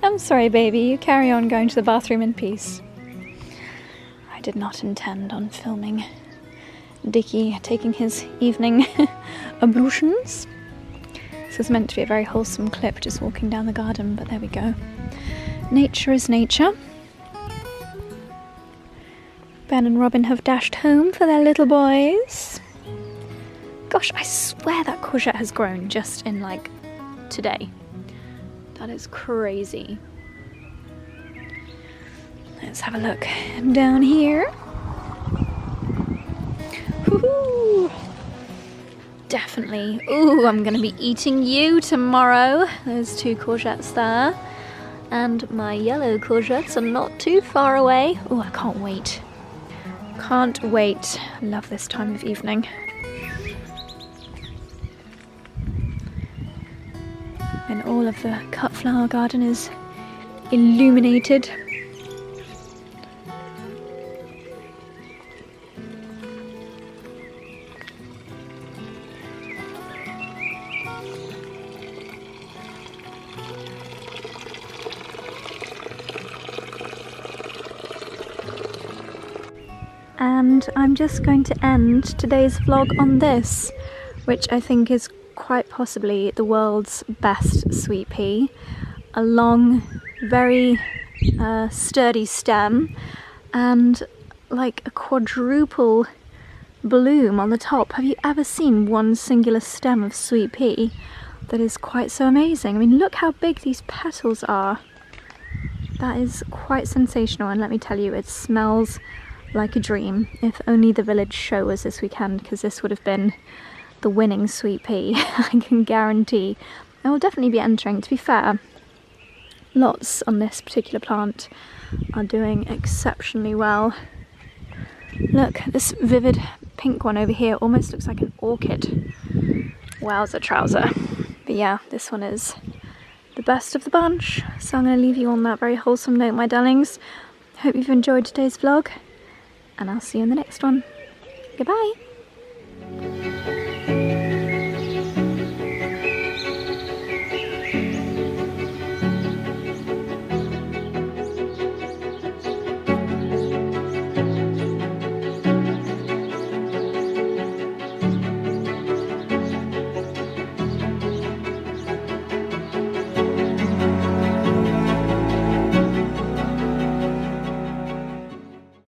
I'm sorry, baby. You carry on going to the bathroom in peace. I did not intend on filming Dickie taking his evening ablutions. This is meant to be a very wholesome clip, just walking down the garden, but there we go. Nature is nature. Ben and Robin have dashed home for their little boys. Gosh, I swear that courgette has grown just in, like, today. That is crazy. Let's have a look down here. Woohoo! definitely. Ooh, I'm gonna be eating you tomorrow. Those 2 courgettes there. And my yellow courgettes are not too far away. Ooh, I can't wait. Can't wait. Love this time of evening. And all of the cut flower garden is illuminated. And I'm just going to end today's vlog on this, which I think is quite possibly the world's best sweet pea. A long, very sturdy stem and like a quadruple bloom on the top. Have you ever seen one singular stem of sweet pea that is quite so amazing? I mean, look how big these petals are. That is quite sensational, and let me tell you, it smells like a dream. If only the village show was this weekend, because this would have been the winning sweet pea. I can guarantee I will definitely be entering. To be fair, lots on this particular plant are doing exceptionally well. Look, this vivid pink one over here almost looks like an orchid. Wowza trouser. But yeah, this one is the best of the bunch. So I'm going to leave you on that very wholesome note, my darlings. Hope you've enjoyed today's vlog, and I'll see you in the next one. Goodbye!